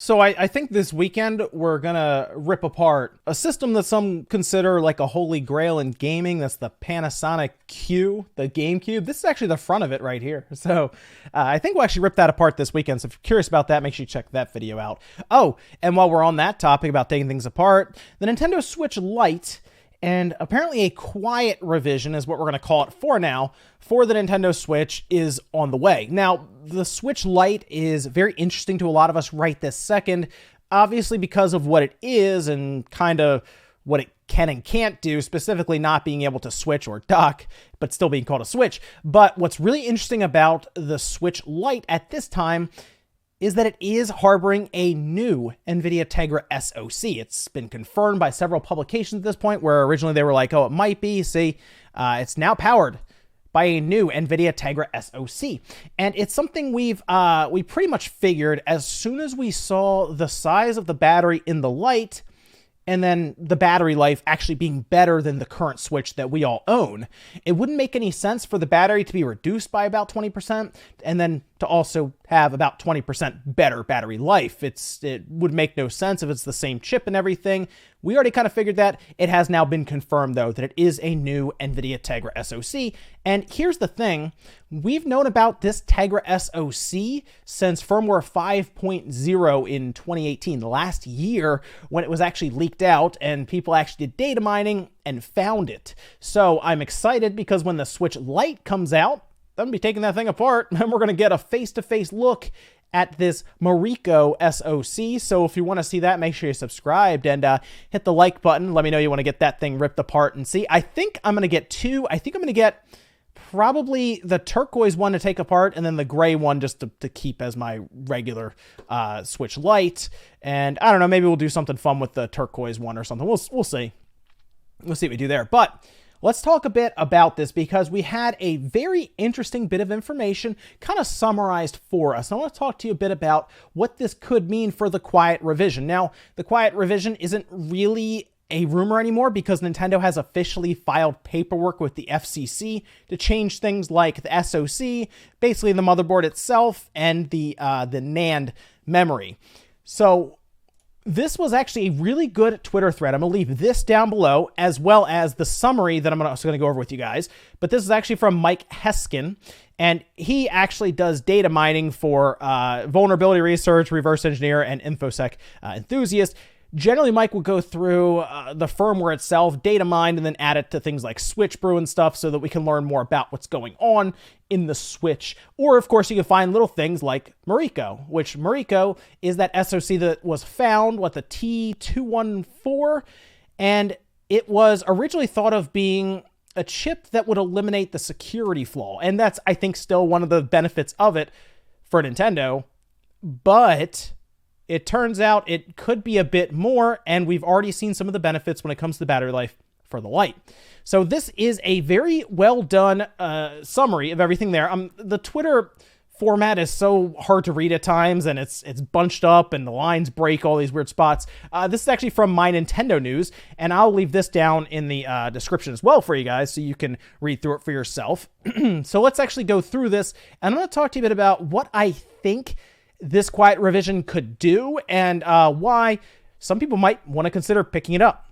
So I think this weekend we're gonna rip apart a system that some consider like a holy grail in gaming. That's the Panasonic Q, the GameCube. This is actually the front of it right here. So I think we'll actually rip that apart this weekend. So if you're curious about that, make sure you check that video out. Oh, and while we're on that topic about taking things apart, the Nintendo Switch Lite and apparently a quiet revision is what we're going to call it for now for the Nintendo Switch is on the way. Now, the Switch Lite is very interesting to a lot of us right this second, obviously because of what it is and kind of what it can and can't do, specifically not being able to switch or dock, but still being called a Switch. But what's really interesting about the Switch Lite at this time is that it is harboring a new Nvidia Tegra SoC. It's been confirmed by several publications at this point, where originally they were like, oh, it might be. See, it's now powered by a new Nvidia Tegra SoC. And it's something we pretty much figured as soon as we saw the size of the battery in the Lite, and then the battery life actually being better than the current Switch that we all own. It wouldn't make any sense for the battery to be reduced by about 20% and then to also have about 20% better battery life. It would make no sense if it's the same chip and everything. We already kind of figured that. It has now been confirmed, though, that it is a new Nvidia Tegra SoC. And here's the thing. We've known about this Tegra SoC since firmware 5.0 in 2018, the last year when it was actually leaked out and people actually did data mining and found it. So I'm excited because when the Switch Lite comes out, I'm going to be taking that thing apart and we're going to get a face-to-face look at this Mariko SoC. So if you want to see that, make sure you're subscribed and hit the like button. Let me know you want to get that thing ripped apart and see. I think I'm going to get two. I think I'm going to get probably the turquoise one to take apart and then the gray one just to keep as my regular Switch Lite. And I don't know, maybe we'll do something fun with the turquoise one or something. We'll see. We'll see what we do there. But let's talk a bit about this because we had a very interesting bit of information kind of summarized for us. And I want to talk to you a bit about what this could mean for the quiet revision. Now, the quiet revision isn't really a rumor anymore because Nintendo has officially filed paperwork with the FCC to change things like the SoC, basically the motherboard itself, and the NAND memory. So this was actually a really good Twitter thread. I'm going to leave this down below, as well as the summary that I'm also going to go over with you guys. But this is actually from Mike Heskin, and he actually does data mining for vulnerability research, reverse engineer, and InfoSec enthusiast. Generally, Mike will go through the firmware itself, data mine, and then add it to things like Switch Brew and stuff so that we can learn more about what's going on in the Switch. Or, of course, you can find little things like Mariko, which Mariko is that SoC that was found, the T214, and it was originally thought of being a chip that would eliminate the security flaw. And that's, I think, still one of the benefits of it for Nintendo. But it turns out it could be a bit more, and we've already seen some of the benefits when it comes to the battery life for the Lite. So this is a very well done summary of everything there. The Twitter format is so hard to read at times, and it's bunched up, and the lines break all these weird spots. This is actually from My Nintendo News, and I'll leave this down in the description as well for you guys, so you can read through it for yourself. So let's actually go through this, and I'm going to talk to you a bit about what I think this quiet revision could do and why some people might want to consider picking it up.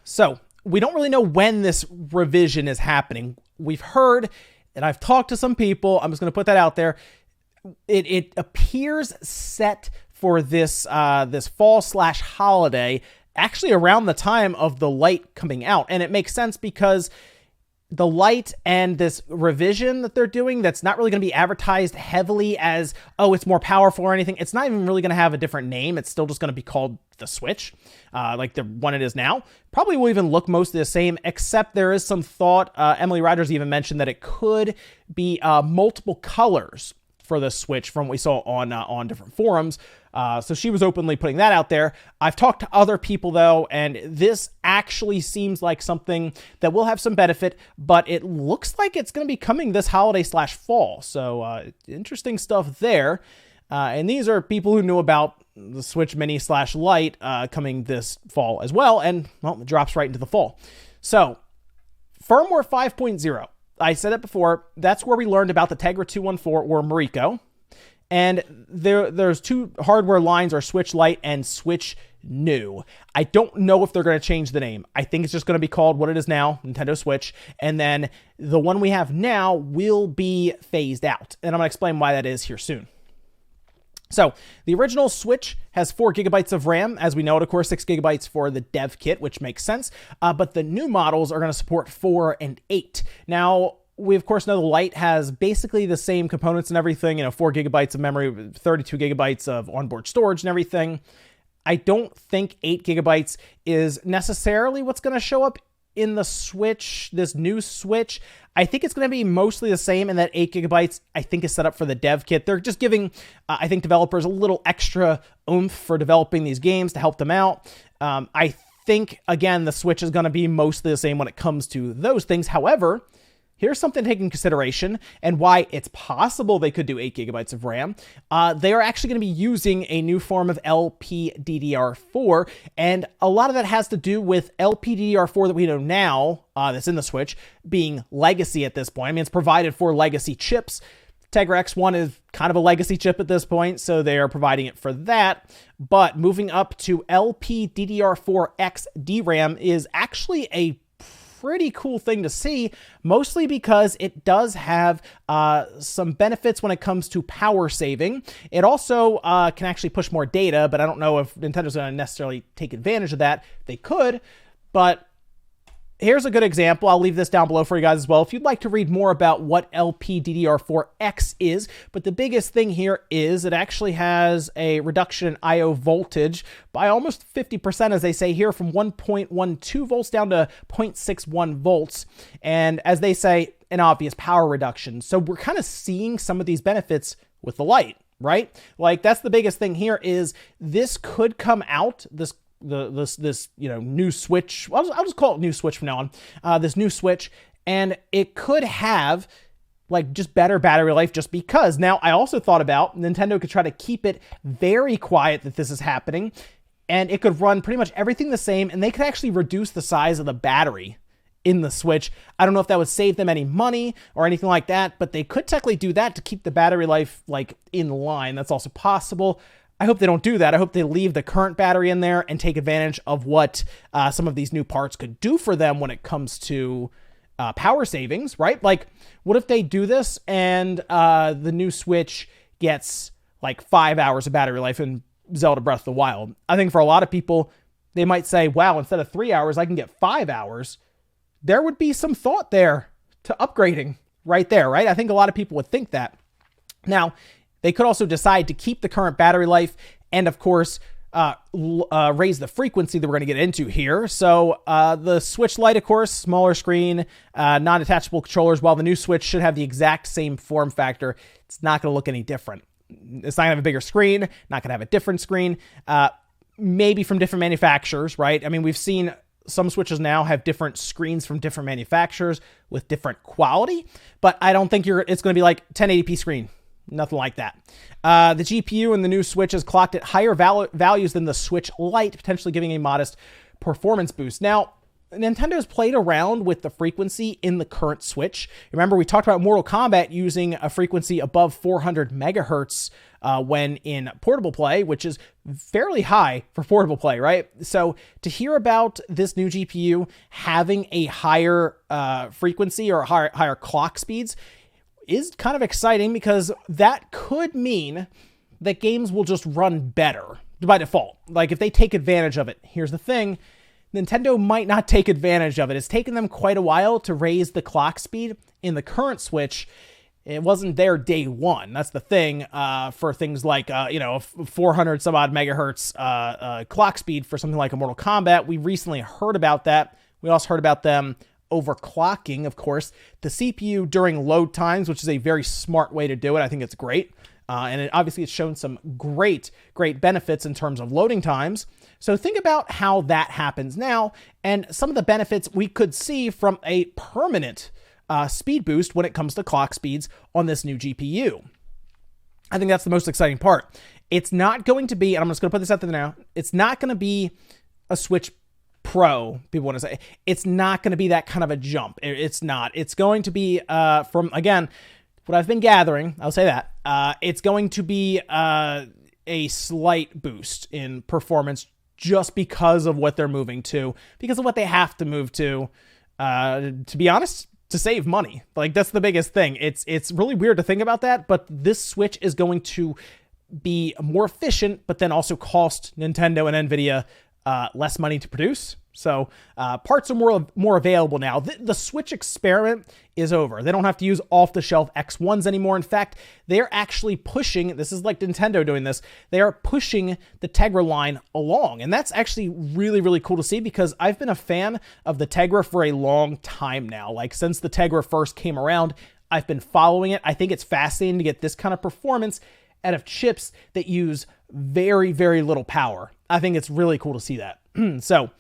So we don't really know when this revision is happening. We've heard, and I've talked to some people, I'm just going to put that out there, it appears set for this fall/holiday, actually around the time of the Lite coming out. And it makes sense because the Lite and this revision that they're doing, that's not really going to be advertised heavily as, oh, it's more powerful or anything. It's not even really going to have a different name. It's still just going to be called the Switch, like the one it is now. Probably will even look mostly the same, except there is some thought. Emily Rogers even mentioned that it could be multiple colors for the Switch from what we saw on different forums. So she was openly putting that out there. I've talked to other people, though, and this actually seems like something that will have some benefit, but it looks like it's going to be coming this holiday/fall. So interesting stuff there. And these are people who knew about the Switch Mini/Lite coming this fall as well, and, well, it drops right into the fall. So firmware 5.0. I said it before, that's where we learned about the Tegra 214 or Mariko. And there's two hardware lines, are Switch Lite and Switch New. I don't know if they're going to change the name. I think it's just going to be called what it is now, Nintendo Switch. And then the one we have now will be phased out. And I'm going to explain why that is here soon. So the original Switch has 4 gigabytes of RAM, as we know it, of course, 6 gigabytes for the dev kit, which makes sense. But the new models are going to support 4 and 8. Now, we of course know the Lite has basically the same components and everything, 4 gigabytes of memory, 32 gigabytes of onboard storage and everything. I don't think 8 gigabytes is necessarily what's going to show up in the Switch, this new Switch. I think it's going to be mostly the same, and that 8 gigabytes, I think, is set up for the dev kit. They're just giving, I think, developers a little extra oomph for developing these games to help them out. I think, again, the Switch is going to be mostly the same when it comes to those things. However, here's something to take into consideration and why it's possible they could do 8 gigabytes of RAM. They are actually going to be using a new form of LPDDR4, and a lot of that has to do with LPDDR4 that we know now, that's in the Switch, being legacy at this point. I mean, it's provided for legacy chips. Tegra X1 is kind of a legacy chip at this point, so they are providing it for that. But moving up to LPDDR4X DRAM is actually a pretty cool thing to see, mostly because it does have some benefits when it comes to power saving. It also can actually push more data, but I don't know if Nintendo's going to necessarily take advantage of that. They could, but here's a good example. I'll leave this down below for you guys as well if you'd like to read more about what LPDDR4X is. But the biggest thing here is it actually has a reduction in I/O voltage by almost 50%, as they say here, from 1.12 volts down to 0.61 volts. And as they say, an obvious power reduction. So we're kind of seeing some of these benefits with the Lite, right? Like, that's the biggest thing here is this could come out, this new Switch. I'll just call it new Switch from now on. This new Switch, and it could have like just better battery life just because. Now, I also thought about Nintendo could try to keep it very quiet that this is happening, and it could run pretty much everything the same, and they could actually reduce the size of the battery in the Switch. I don't know if that would save them any money or anything like that, but they could technically do that to keep the battery life like in line. That's also possible. I hope they don't do that. I hope they leave the current battery in there and take advantage of what some of these new parts could do for them when it comes to power savings, right? Like, what if they do this and the new Switch gets like 5 hours of battery life in Zelda Breath of the Wild? I think for a lot of people, they might say, wow, instead of 3 hours, I can get 5 hours. There would be some thought there to upgrading right there, right? I think a lot of people would think that. Now, they could also decide to keep the current battery life and, of course, raise the frequency that we're going to get into here. So the Switch Lite, of course, smaller screen, non-detachable controllers, while the new Switch should have the exact same form factor. It's not going to look any different. It's not going to have a bigger screen, not going to have a different screen, maybe from different manufacturers, right? I mean, we've seen some Switches now have different screens from different manufacturers with different quality, but I don't think it's going to be like 1080p screen. Nothing like that. The GPU in the new Switch is clocked at higher values than the Switch Lite, potentially giving a modest performance boost. Now, Nintendo's played around with the frequency in the current Switch. Remember, we talked about Mortal Kombat using a frequency above 400 megahertz when in portable play, which is fairly high for portable play, right? So to hear about this new GPU having a higher frequency or higher clock speeds is kind of exciting, because that could mean that games will just run better by default. Like, if they take advantage of it. Here's the thing. Nintendo might not take advantage of it. It's taken them quite a while to raise the clock speed in the current Switch. It wasn't there day one. That's the thing for things like, 400 some odd megahertz clock speed for something like a Mortal Kombat. We recently heard about that. We also heard about them overclocking, of course, the CPU during load times, which is a very smart way to do it. I think it's great. And obviously it's shown some great benefits in terms of loading times. So think about how that happens now and some of the benefits we could see from a permanent speed boost when it comes to clock speeds on this new GPU. I think that's the most exciting part. It's not going to be, and I'm just going to put this out there now, it's not going to be a Switch Pro, people want to say. It's not going to be that kind of a jump. It's not. It's going to be from, again, what I've been gathering, I'll say that, it's going to be a slight boost in performance just because of what they're moving to, because of what they have to move to be honest, to save money. Like, that's the biggest thing. It's really weird to think about that, but this Switch is going to be more efficient, but then also cost Nintendo and Nvidia less money to produce. So parts are more available now. The Switch experiment is over. They don't have to use off-the-shelf X1s anymore. In fact, they're actually pushing, this is like Nintendo doing this, they are pushing the Tegra line along. And that's actually really, really cool to see, because I've been a fan of the Tegra for a long time now. Like, since the Tegra first came around, I've been following it. I think it's fascinating to get this kind of performance out of chips that use very, very little power. I think it's really cool to see that. So,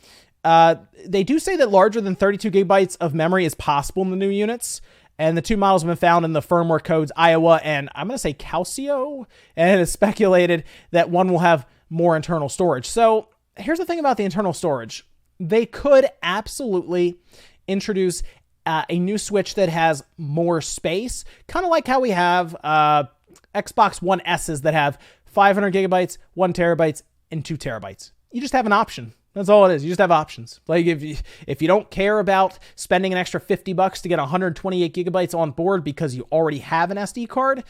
they do say that larger than 32 gigabytes of memory is possible in the new units, and the two models have been found in the firmware codes Iowa and I'm going to say Calcio, and it's speculated that one will have more internal storage. So here's the thing about the internal storage. They could absolutely introduce a new Switch that has more space, kind of like how we have Xbox One S's that have 500 gigabytes, 1 terabytes, and 2 terabytes. You just have an option. That's all it is. You just have options. Like, if you don't care about spending an extra $50 to get 128 gigabytes on board because you already have an SD card,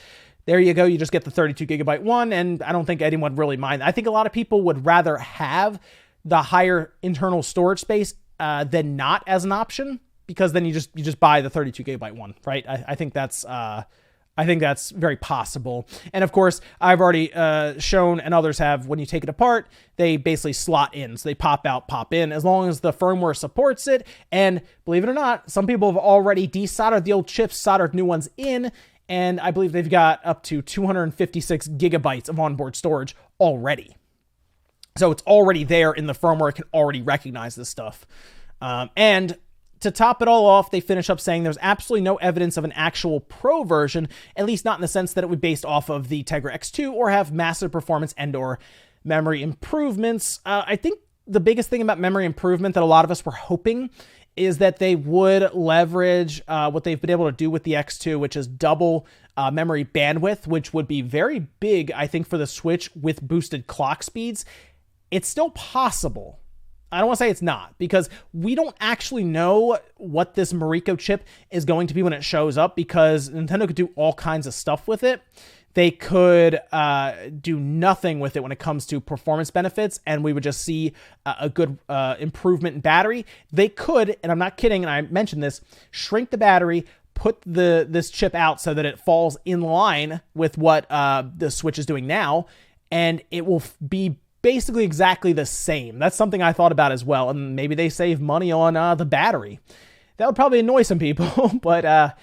there you go. You just get the 32 gigabyte one, and I don't think anyone really mind. I think a lot of people would rather have the higher internal storage space than not as an option, because then you just buy the 32 gigabyte one, right? I think that's very possible. And of course, I've already shown, and others have, when you take it apart, they basically slot in. So they pop out, pop in, as long as the firmware supports it. And believe it or not, some people have already desoldered the old chips, soldered new ones in, and I believe they've got up to 256 gigabytes of onboard storage already. So it's already there in the firmware. It can already recognize this stuff. And to top it all off, they finish up saying there's absolutely no evidence of an actual Pro version, at least not in the sense that it would be based off of the Tegra X2 or have massive performance and or memory improvements. I think the biggest thing about memory improvement that a lot of us were hoping is that they would leverage what they've been able to do with the X2, which is double memory bandwidth, which would be very big, I think, for the Switch with boosted clock speeds. It's still possible. I don't want to say it's not, because we don't actually know what this Mariko chip is going to be when it shows up, because Nintendo could do all kinds of stuff with it. They could do nothing with it when it comes to performance benefits, and we would just see a good improvement in battery. They could, and I'm not kidding, and I mentioned this, shrink the battery, put this chip out so that it falls in line with what the Switch is doing now, and it will be basically exactly the same. That's something I thought about as well, and maybe they save money on the battery. That would probably annoy some people, but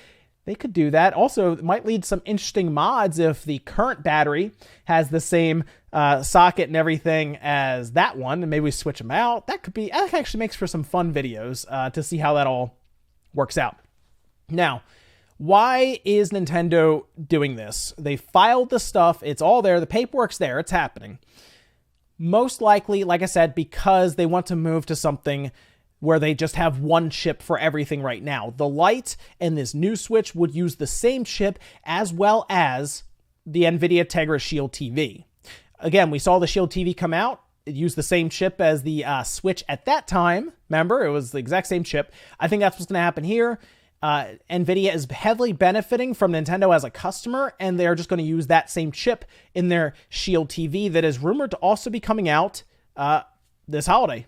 they could do that. Also, it might lead to some interesting mods if the current battery has the same socket and everything as that one, and maybe we switch them out. That actually makes for some fun videos to see how that all works out. Now, why is Nintendo doing this? They filed the stuff. It's all there. The paperwork's there. It's happening. Most likely, like I said, because they want to move to something where they just have one chip for everything right now. The Lite and this new Switch would use the same chip, as well as the Nvidia Tegra Shield TV. Again, we saw the Shield TV come out. It used the same chip as the Switch at that time. Remember, it was the exact same chip. I think that's what's going to happen here. Nvidia is heavily benefiting from Nintendo as a customer, and they're just going to use that same chip in their Shield TV that is rumored to also be coming out this holiday.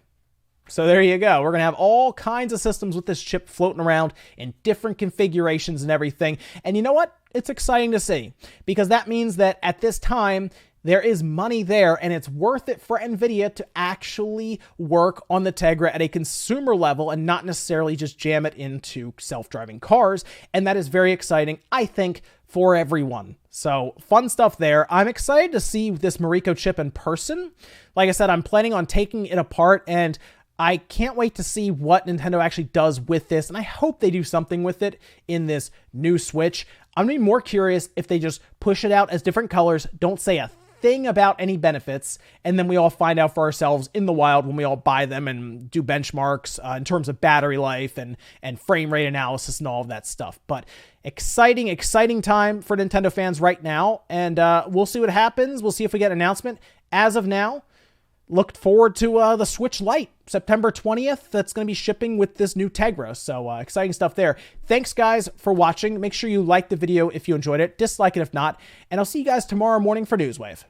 So there you go. We're going to have all kinds of systems with this chip floating around in different configurations and everything. And you know what? It's exciting to see, because that means that at this time, there is money there, and it's worth it for Nvidia to actually work on the Tegra at a consumer level and not necessarily just jam it into self-driving cars. And that is very exciting, I think, for everyone. So fun stuff there. I'm excited to see this Mariko chip in person. Like I said, I'm planning on taking it apart, and I can't wait to see what Nintendo actually does with this, and I hope they do something with it in this new Switch. I'm going to be more curious if they just push it out as different colors, don't say a thing about any benefits, and then we all find out for ourselves in the wild when we all buy them and do benchmarks in terms of battery life and frame rate analysis and all of that stuff. But exciting time for Nintendo fans right now, and we'll see what happens. We'll see if we get an announcement. As of now, looked forward to the Switch Lite, September 20th. That's going to be shipping with this new Tegra. So exciting stuff there. Thanks, guys, for watching. Make sure you like the video if you enjoyed it. Dislike it if not. And I'll see you guys tomorrow morning for Newswave.